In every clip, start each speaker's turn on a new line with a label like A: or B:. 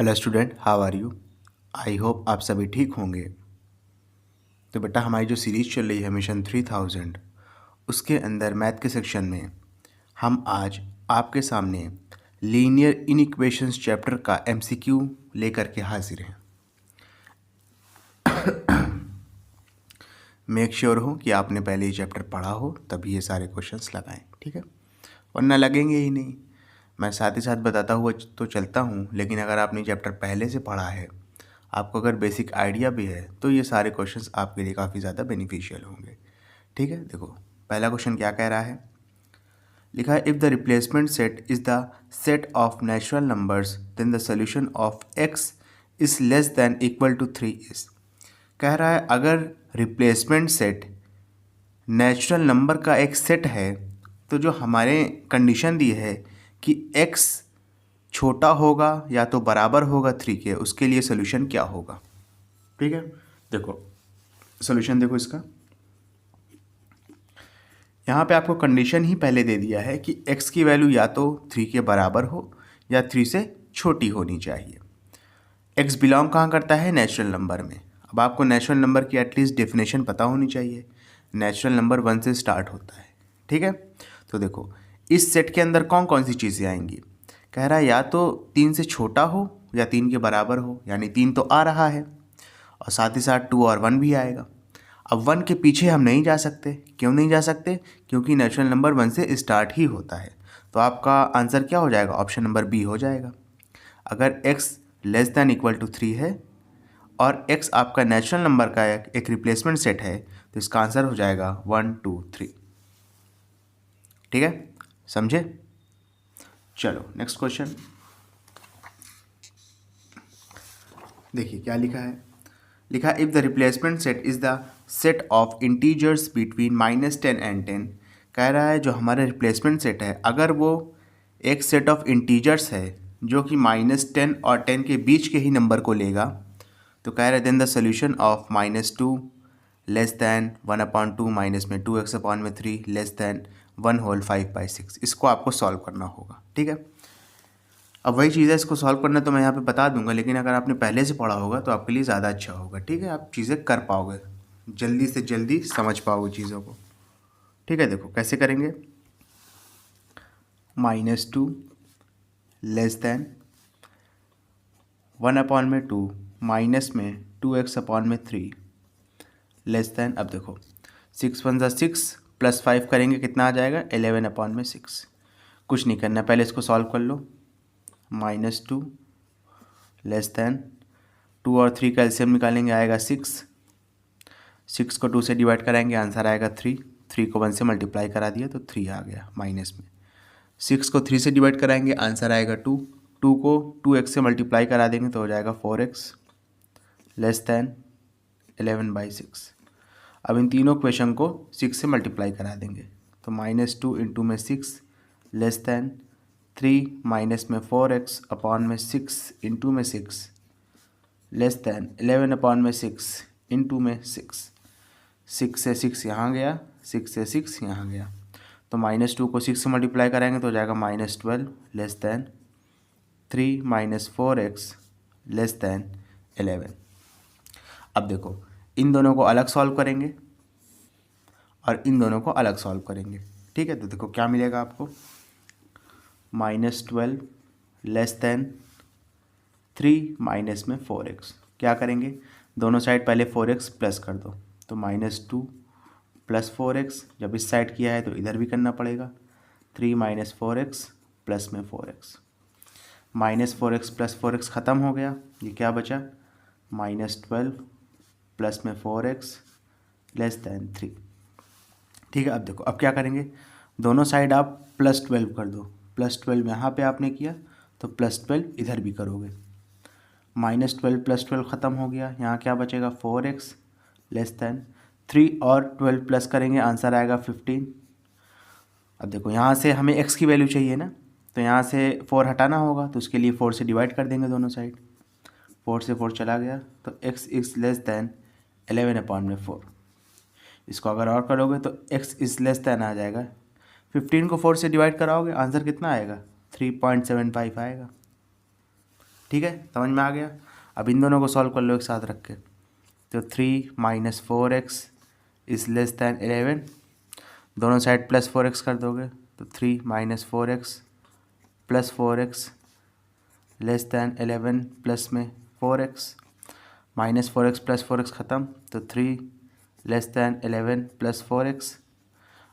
A: Hello student, how are you. I hope आप सभी ठीक होंगे। तो बेटा, हमारी जो सीरीज़ चल रही है मिशन 3000, उसके अंदर मैथ के सेक्शन में हम आज आपके सामने लीनियर इनइक्वेशंस चैप्टर का एमसीक्यू लेकर के हाजिर हैं। मेक श्योर हो कि आपने पहले ये चैप्टर पढ़ा हो, तभी ये सारे क्वेश्चंस लगाएं, ठीक है, वरना लगेंगे ही नहीं। मैं साथ ही साथ बताता हुआ तो चलता हूँ, लेकिन अगर आपने चैप्टर पहले से पढ़ा है, आपको अगर बेसिक आइडिया भी है, तो ये सारे क्वेश्चंस आपके लिए काफ़ी ज़्यादा बेनिफिशियल होंगे। ठीक है, देखो पहला क्वेश्चन क्या कह रहा है। लिखा है, if the replacement set is the set of natural numbers then the solution of x is less than equal to 3 is. कह रहा है अगर रिप्लेसमेंट सेट नेचुरल नंबर का एक सेट है, तो जो हमारे कंडीशन दी है कि x छोटा होगा या तो बराबर होगा 3 के, उसके लिए सोल्यूशन क्या होगा। ठीक है, देखो सोल्यूशन देखो इसका। यहाँ पे आपको कंडीशन ही पहले दे दिया है कि x की वैल्यू या तो 3 के बराबर हो या 3 से छोटी होनी चाहिए। x बिलोंग कहाँ करता है, नेचुरल नंबर में। अब आपको नेचुरल नंबर की एटलीस्ट डेफिनेशन पता होनी चाहिए। नेचुरल नंबर 1 से स्टार्ट होता है। ठीक है, तो देखो इस सेट के अंदर कौन कौन सी चीज़ें आएंगी। कह रहा है या तो 3 से छोटा हो या 3 के बराबर हो, यानी 3 तो आ रहा है, और साथ ही साथ 2 और 1 भी आएगा। अब 1 के पीछे हम नहीं जा सकते। क्यों नहीं जा सकते? क्योंकि नेचुरल नंबर 1 से स्टार्ट ही होता है। तो आपका आंसर क्या हो जाएगा, ऑप्शन नंबर बी हो जाएगा। अगर x less than equal to 3 है और x आपका नेचुरल नंबर का एक रिप्लेसमेंट सेट है, तो इसका आंसर हो जाएगा 1 2 3। ठीक है, समझे। चलो नेक्स्ट क्वेश्चन देखिए क्या लिखा है। लिखा है, if the replacement set is the set of integers between -10 and 10। कह रहा है जो हमारा रिप्लेसमेंट सेट है, अगर वो एक सेट ऑफ इंटीजर्स है जो कि -10 और 10 के बीच के ही नंबर को लेगा, तो कह रहा है then the solution of -2 less than 1/2 minus में 2x/3 लेस दैन 1/5/6। इसको आपको सॉल्व करना होगा। ठीक है, अब वही चीज़ है, इसको सॉल्व करना तो मैं यहाँ पे बता दूंगा, लेकिन अगर आपने पहले से पढ़ा होगा तो आपके लिए ज़्यादा अच्छा होगा। ठीक है, आप चीज़ें कर पाओगे, जल्दी से जल्दी समझ पाओगे चीज़ों को। ठीक है, देखो कैसे करेंगे। -2 लेस दैन 1/2 माइनस में 2x/3 लेस दैन, अब देखो 6 1 6 प्लस 5 करेंगे कितना आ जाएगा, 11/6। कुछ नहीं करना, पहले इसको सॉल्व कर लो। -2 लेस दैन 2 और 3 का एलसीएम निकालेंगे, आएगा 6। 6 को 2 से डिवाइड कराएंगे, आंसर आएगा 3। 3 को 1 से मल्टीप्लाई करा दिया तो 3 आ गया माइनस में। 6 को 3 से डिवाइड कराएंगे, आंसर आएगा 2। 2 को 2x से मल्टीप्लाई करा देंगे तो हो जाएगा 4x लेस दैन 11/6। अब इन तीनों क्वेश्चन को 6 से मल्टीप्लाई करा देंगे, तो -2 इंटू में 6 लेस दैन 3 माइनस में 4x/6 इंटू में 6 लेस दैन 11/6 इंटू में 6। 6 से 6 यहाँ गया, 6 से 6 यहाँ गया, तो -2 को 6 से मल्टीप्लाई कराएंगे तो हो जाएगा -12 less than 3 minus 4x less than 11। अब देखो इन दोनों को अलग सॉल्व करेंगे और इन दोनों को अलग सॉल्व करेंगे। ठीक है, तो देखो क्या मिलेगा आपको, -12 लेस दैन 3 माइनस में 4x। क्या करेंगे, दोनों साइड पहले 4x प्लस कर दो, तो -2 प्लस 4x। जब इस साइड किया है तो इधर भी करना पड़ेगा, 3 माइनस 4x प्लस में 4x। -4x प्लस 4x ख़त्म हो गया, ये क्या बचा, -12 प्लस में 4x लेस दैन 3। ठीक है, अब देखो अब क्या करेंगे, दोनों साइड आप +12 कर दो। +12 यहाँ पे आपने किया तो +12 इधर भी करोगे। -12 प्लस 12 ख़त्म हो गया, यहाँ क्या बचेगा, 4x लेस दैन 3 और 12 प्लस करेंगे, आंसर आएगा 15। अब देखो यहाँ से हमें x की वैल्यू चाहिए ना, तो यहाँ से 4 हटाना होगा, तो उसके लिए 4 से डिवाइड कर देंगे दोनों साइड। 4 से 4 चला गया, तो x इज़ लेस दैन 11/4। इसको अगर और करोगे तो x इज़ लेस दैन आ जाएगा। 15 को 4 से डिवाइड कराओगे, आंसर कितना आएगा, 3.75 आएगा। ठीक है, समझ में आ गया। अब इन दोनों को सॉल्व कर लो एक साथ रख के। तो 3 - 4x इज़ लेस दैन 11, दोनों साइड +4x कर दोगे तो 3 - 4x + 4x less than 11 plus में 4x -4x + 4x ख़त्म, तो 3 लेस दैन 11 + 4x।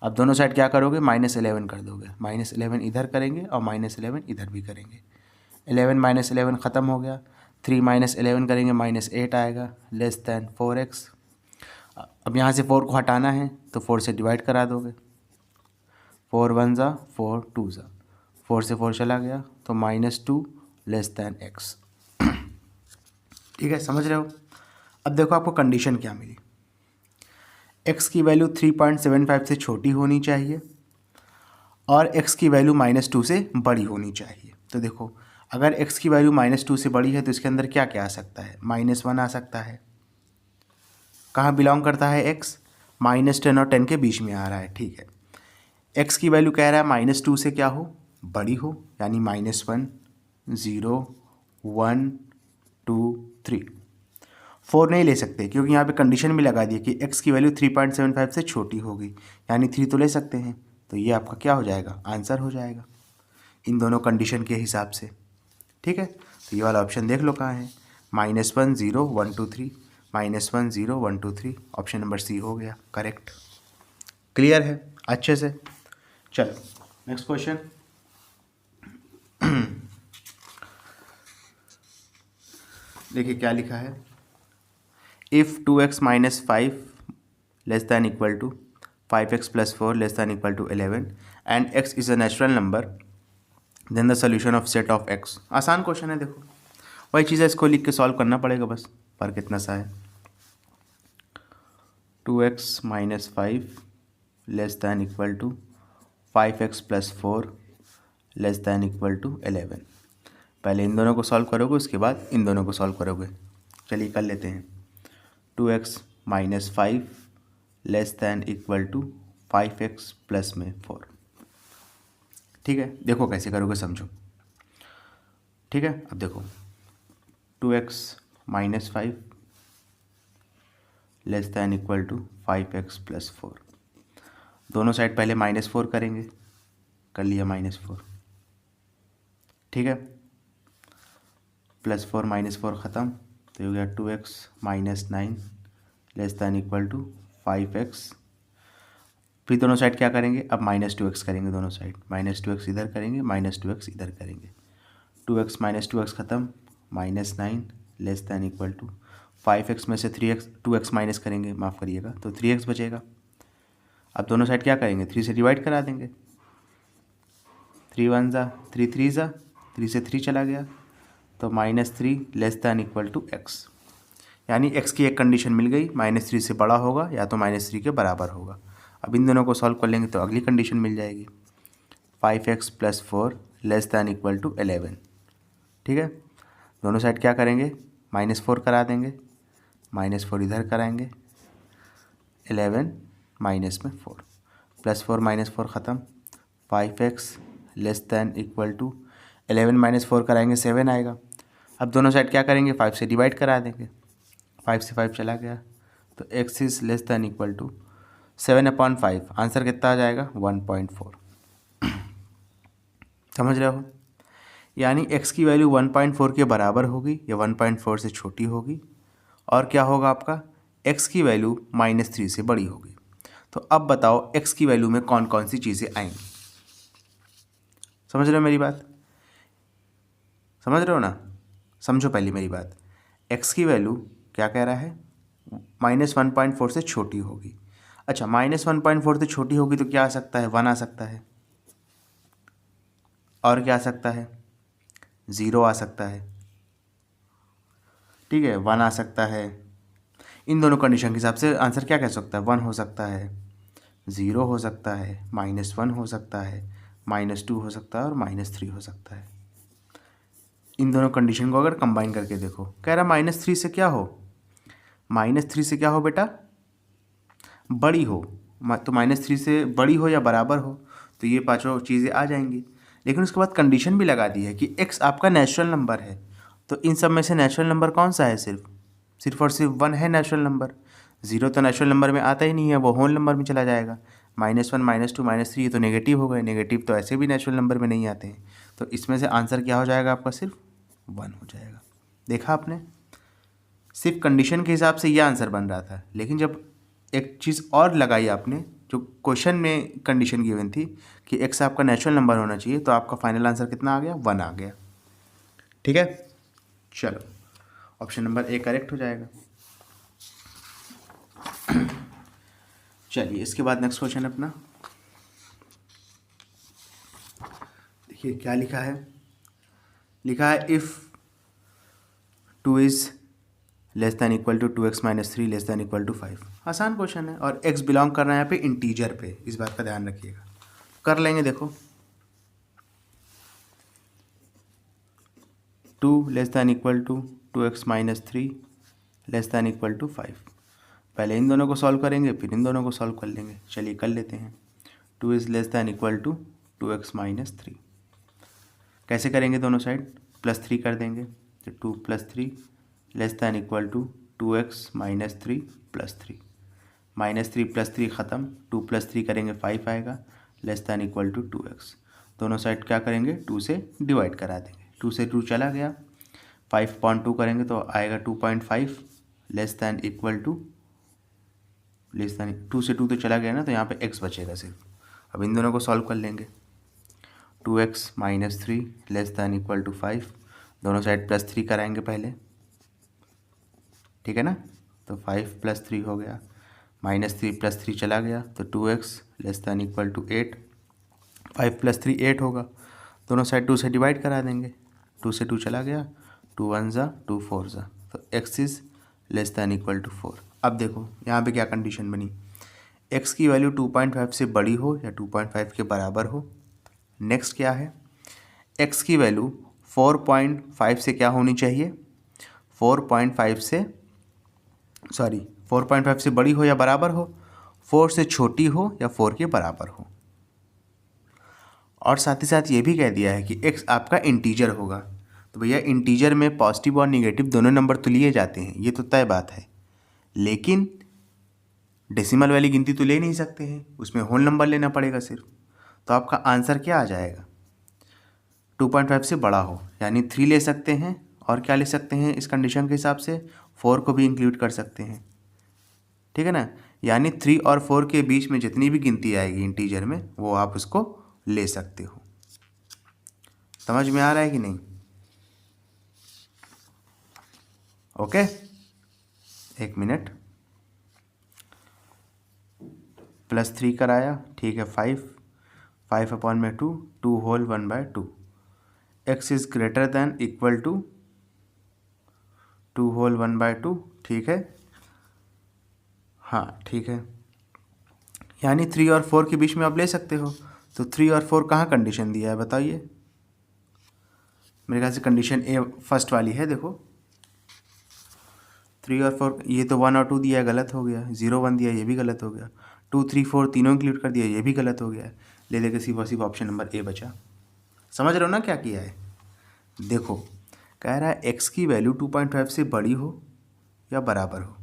A: अब दोनों साइड क्या करोगे, -11 कर दोगे, -11 इधर करेंगे और -11 इधर भी करेंगे। 11 - 11 ख़त्म हो गया, 3 - 11 करेंगे -8 आएगा लेस दैन 4x। अब यहाँ से 4 को हटाना है तो 4 से डिवाइड करा दोगे, 4 × 1 = 4, 2 × 4 से 4 चला गया तो -2 लेस दैन x। ठीक है, समझ रहे हो। अब देखो आपको कंडीशन क्या मिली, x की वैल्यू 3.75 से छोटी होनी चाहिए और x की वैल्यू -2 से बड़ी होनी चाहिए। तो देखो अगर x की वैल्यू -2 से बड़ी है तो इसके अंदर क्या क्या आ सकता है, -1 आ सकता है। कहाँ बिलोंग करता है x, -10 और 10 के बीच में आ रहा है। ठीक है, x की वैल्यू कह रहा है -2 से क्या हो, बड़ी हो, यानी -1, 0, 1, 2, 3। 4 नहीं ले सकते क्योंकि यहाँ पे कंडीशन भी लगा दी है कि x की वैल्यू 3.75 से छोटी होगी, यानी 3 तो ले सकते हैं। तो ये आपका क्या हो जाएगा, आंसर हो जाएगा इन दोनों कंडीशन के हिसाब से। ठीक है, तो ये वाला ऑप्शन देख लो कहाँ है, -1, 0, 1, 2, 3, -1, 0, 1, 2, 3, ऑप्शन नंबर सी हो गया करेक्ट। क्लियर है अच्छे से। चलो नेक्स्ट क्वेश्चन। देखिए क्या लिखा है, if 2x - 5 less than equal to 5x + 4 less than equal to 11 and x is a natural number then the solution of set of x। आसान क्वेश्चन है, देखो वही चीज़ है, इसको लिख के सॉल्व करना पड़ेगा बस। पर कितना सा है, 2x - 5 less than equal to 5x + 4 less than equal to 11। पहले इन दोनों को सॉल्व करोगे उसके बाद इन दोनों को सॉल्व करोगे। चलिए कर लेते हैं। 2x - 5 less than equal to 5x plus में 4। ठीक है, देखो कैसे करोगे समझो। ठीक है, अब देखो 2x - 5 less than equal to 5x + 4, दोनों साइड पहले -4 करेंगे, कर लिया -4। ठीक है, +4 -4 ख़त्म, तो हो गया 2x - 9 less than equal to 5x। फिर दोनों साइड क्या करेंगे, अब -2x करेंगे, दोनों साइड -2x इधर करेंगे, -2x इधर करेंगे, 2x - 2x ख़त्म, -9 less than equal to 5x में से 2x माइनस करेंगे, माफ़ करिएगा, तो 3x बचेगा। अब दोनों साइड क्या करेंगे, 3 से डिवाइड करा देंगे, 3 × 1 = 3, 3 × 3 से 3 चला गया, तो -3 less than equal to x। यानी x की एक कंडीशन मिल गई, -3 से बड़ा होगा या तो -3 के बराबर होगा। अब इन दोनों को सॉल्व कर लेंगे तो अगली कंडीशन मिल जाएगी, 5x + 4 less than equal to 11। ठीक है, दोनों साइड क्या करेंगे, -4 करा देंगे, -4 इधर कराएंगे, 11 माइनस में 4, +4 - 4 ख़त्म, 5x less than equal to 11 - 4 कराएंगे 7 आएगा। अब दोनों साइड क्या करेंगे, 5 से डिवाइड करा देंगे, 5 से 5 चला गया, तो x is less than equal to 7/5। Answer कितना आ जाएगा, 1.4। समझ रहे हो, यानी x की वैल्यू 1.4 के बराबर होगी या 1.4 से छोटी होगी, और क्या होगा आपका, x की वैल्यू -3 से बड़ी होगी। तो अब बताओ x की वैल्यू में कौन कौन सी चीज़ें आएंगी। समझ रहे हो मेरी बात, समझ रहे हो ना, समझो पहले मेरी बात। x की वैल्यू क्या कह रहा है, -1.4 से छोटी होगी। अच्छा, -1.4 से छोटी होगी तो क्या आ सकता है, 1 आ सकता है, और क्या आ सकता है, 0 आ सकता है। ठीक है, 1 आ सकता है। इन दोनों कंडीशन के हिसाब से आंसर क्या कह सकता है, 1 हो सकता है, 0 हो सकता है, -1 हो सकता है, -2 हो सकता है और -3 हो सकता है। इन दोनों कंडीशन को अगर कंबाइन करके देखो, कह रहा -3 से क्या हो, -3 से क्या हो बेटा, बड़ी हो। तो -3 से बड़ी हो या बराबर हो, तो ये पांचों चीज़ें आ जाएंगी। लेकिन उसके बाद कंडीशन भी लगा दी है कि x आपका नेचुरल नंबर है तो इन सब में से नेचुरल नंबर कौन सा है? सिर्फ और सिर्फ 1 है नेचुरल नंबर। 0 तो नेचुरल नंबर में आता ही नहीं है, वो होल नंबर में चला जाएगा। -1 -2 -3 ये तो नेगेटिव हो गए, नेगेटिव तो ऐसे भी नेचुरल नंबर में नहीं आते हैं। तो इसमें से आंसर क्या हो जाएगा आपका? सिर्फ 1 हो जाएगा। देखा आपने, सिर्फ कंडीशन के हिसाब से ये आंसर बन रहा था, लेकिन जब एक चीज़ और लगाई आपने, जो क्वेश्चन में कंडीशन गिवन थी कि x आपका नेचुरल नंबर होना चाहिए, तो आपका फाइनल आंसर कितना आ गया? 1 आ गया। ठीक है, चलो ऑप्शन नंबर ए करेक्ट हो जाएगा। चलिए इसके बाद नेक्स्ट क्वेश्चन अपना देखिए क्या लिखा है। लिखा है इफ़ 2 is less than equal to 2x - 3 less than equal to 5। आसान क्वेश्चन है और x बिलोंग कर रहा है यहाँ पे इंटीजर पे, इस बात का ध्यान रखिएगा। कर लेंगे, देखो 2 less than equal to 2x - 3 less than equal to 5। पहले इन दोनों को सॉल्व करेंगे, फिर इन दोनों को सॉल्व कर लेंगे। चलिए कर लेते हैं। 2 is less than equal to 2x - 3। कैसे करेंगे? दोनों साइड +3 कर देंगे, तो 2 + 3 less than equal to 2x - 3 + 3। -3 + 3 ख़त्म, 2 + 3 करेंगे 5 आएगा, less than equal to 2x। दोनों साइड क्या करेंगे? 2 से डिवाइड करा देंगे। 2 से 2 चला गया, 5/2 करेंगे तो आएगा 2.5 लेस दैन इक्वल टू 2 से 2 तो चला गया ना, तो यहाँ पे x बचेगा सिर्फ। अब इन दोनों को सॉल्व कर लेंगे। 2x - 3 less than equal to 5, दोनों साइड +3 कराएंगे पहले, ठीक है ना, तो 5 + 3 हो गया, -3 + 3 चला गया, तो 2x less than equal to 8। 5 + 3 8 होगा, दोनों साइड 2 से डिवाइड करा देंगे। 2 से 2 चला गया, 2 1 ज़ा 2 4 ज़ा, तो x is less than equal to 4। अब देखो यहाँ पे क्या कंडीशन बनी, x की वैल्यू 2.5 से बड़ी हो या 2.5 के बराबर हो। नेक्स्ट क्या है, x की वैल्यू 4.5 से क्या होनी चाहिए? 4.5 से बड़ी हो या बराबर हो, 4 से छोटी हो या 4 के बराबर हो। और साथ ही साथ ये भी कह दिया है कि x आपका इंटीजर होगा। तो भैया इंटीजर में पॉजिटिव और निगेटिव दोनों नंबर तो लिए जाते हैं, ये तो तय बात है, लेकिन डेसिमल वाली गिनती तो ले नहीं सकते हैं, उसमें होल नंबर लेना पड़ेगा सिर्फ। तो आपका आंसर क्या आ जाएगा? 2.5 से बड़ा हो, यानी 3 ले सकते हैं, और क्या ले सकते हैं इस कंडीशन के हिसाब से? 4 को भी इंक्लूड कर सकते हैं, ठीक है ना। यानी 3 और 4 के बीच में जितनी भी गिनती आएगी इंटीजर में, वो आप उसको ले सकते हो। समझ में आ रहा है कि नहीं? ओके, एक मिनट, +3 कराया, ठीक है, 5/2, 2 whole 1/2। x is greater than equal to 2 whole 1/2, ठीक है, हाँ ठीक है। यानी 3 और 4 के बीच में आप ले सकते हो। तो 3 और 4 कहाँ कंडीशन दिया है बताइए? मेरे ख्याल से कंडीशन ए फर्स्ट वाली है, देखो 3 और 4, ये तो 1 और 2 दिया है, गलत हो गया। 0 1 दिया, ये भी गलत हो गया। 2 3 4 तीनों इंक्लूड कर दिया, ये भी गलत हो गया। ले लेके सिर्फ ऑप्शन नंबर ए बचा। समझ रहे हो ना क्या किया है? देखो कह रहा है x की वैल्यू 2.5 से बड़ी हो या बराबर हो,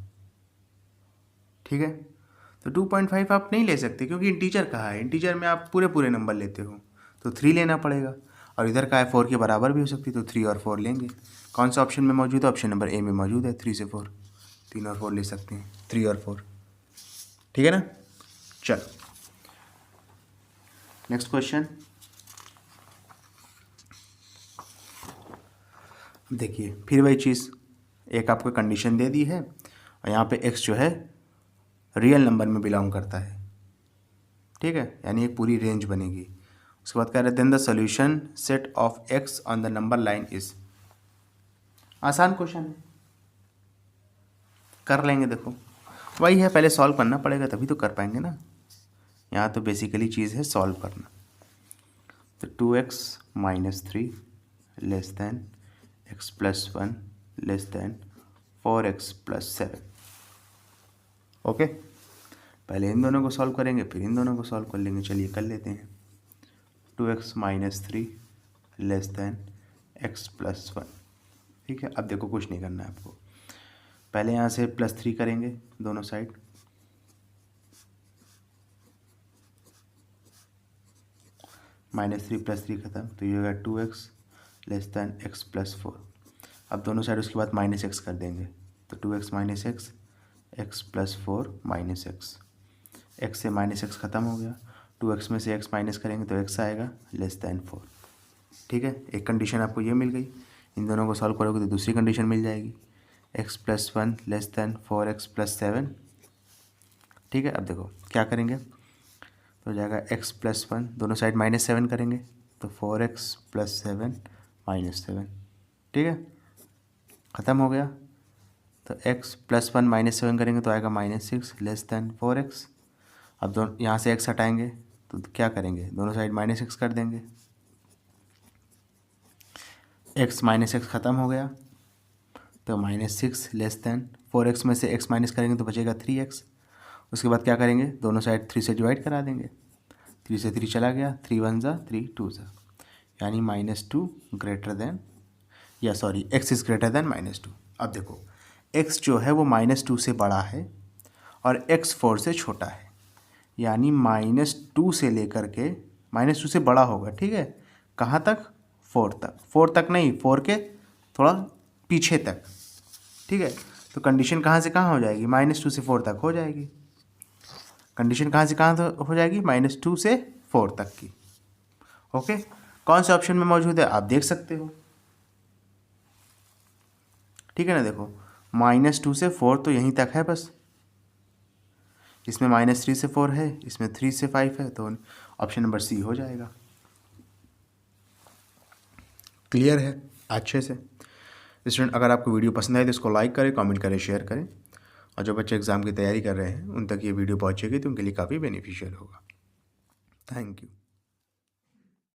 A: ठीक है। तो 2.5 आप नहीं ले सकते क्योंकि इंटीजर कहा है, इंटीजर में आप पूरे पूरे नंबर लेते हो, तो 3 लेना पड़ेगा। और इधर का है 4 के बराबर भी हो सकती, तो 3 और 4 लेंगे। कौन सा ऑप्शन में मौजूद है? ऑप्शन नंबर ए में मौजूद है, 3 से 4, 3 और 4 ले सकते हैं, 3 और 4, ठीक है ना। चलो नेक्स्ट क्वेश्चन देखिए, फिर वही चीज़, एक आपको कंडीशन दे दी है और यहाँ पे x जो है रियल नंबर में बिलोंग करता है, ठीक है, यानी एक पूरी रेंज बनेगी। उसके बाद कह रहे हैं then the solution set of x on the number line is. आसान क्वेश्चन है, कर लेंगे। देखो वही है, पहले सॉल्व करना पड़ेगा तभी तो कर पाएंगे ना। यहाँ तो बेसिकली चीज़ है सॉल्व करना। तो 2x - 3 less then x + 1 less than 4x + 7। Okay, पहले इन दोनों को सॉल्व करेंगे, फिर इन दोनों को सॉल्व कर लेंगे। चलिए कर लेते हैं। 2x - 3 लेस दैन x + 1, ठीक है। अब देखो कुछ नहीं करना है आपको, पहले यहाँ से +3 करेंगे दोनों साइड, -3 +3 खत्म, तो ये होगा 2x < x + 4। अब दोनों साइड उसके बाद -x कर देंगे, तो 2x - x x + 4 -x, x से -x ख़त्म हो गया, 2x में से x माइनस करेंगे तो x आएगा < 4। ठीक है, एक कंडीशन आपको ये मिल गई। इन दोनों को सॉल्व करोगे तो दूसरी कंडीशन मिल जाएगी, x + 1 < 4x + 7। ठीक है, अब देखो क्या करेंगे, तो हो जाएगा x + 1, दोनों साइड -7 करेंगे तो 4x + 7 -7। ठीक है, ख़त्म हो गया। तो x + 1 -7 करेंगे तो आएगा -6 < 4x। अब दोनों यहाँ से x हटाएंगे तो क्या करेंगे, दोनों साइड -x कर देंगे, x - x ख़त्म हो गया, तो -6 < 4x में से x माइनस करेंगे तो बचेगा 3x। उसके बाद क्या करेंगे, दोनों साइड 3 से डिवाइड करा देंगे, 3 से 3 चला गया, 3 1 ज़ा 3 2 ज़ा, यानी -2 ग्रेटर देन, या sorry x is greater than -2। अब देखो x जो है वो -2 से बड़ा है और x 4 से छोटा है, यानी -2 से लेकर के -2 से बड़ा होगा। ठीक है, कहाँ तक, 4 तक, 4 तक नहीं, 4 के थोड़ा पीछे तक। ठीक है, तो कंडीशन कहाँ से कहाँ हो जाएगी, -2 से 4 तक हो जाएगी। कंडीशन कहाँ से कहाँ हो जाएगी, -2 से 4 तक की। ओके, कौन से ऑप्शन में मौजूद है आप देख सकते हो। ठीक है ना, देखो -2 से 4 तो यहीं तक है बस, इसमें -3 से 4 है, इसमें 3 से 5 है, तो ऑप्शन नंबर सी हो जाएगा। क्लियर है अच्छे से। स्टूडेंट, अगर आपको वीडियो पसंद आए तो इसको लाइक करें, कमेंट करें, शेयर करें, और जो बच्चे एग्ज़ाम की तैयारी कर रहे हैं उन तक ये वीडियो पहुंचेगी तो उनके लिए काफ़ी बेनिफिशियल होगा। Thank you.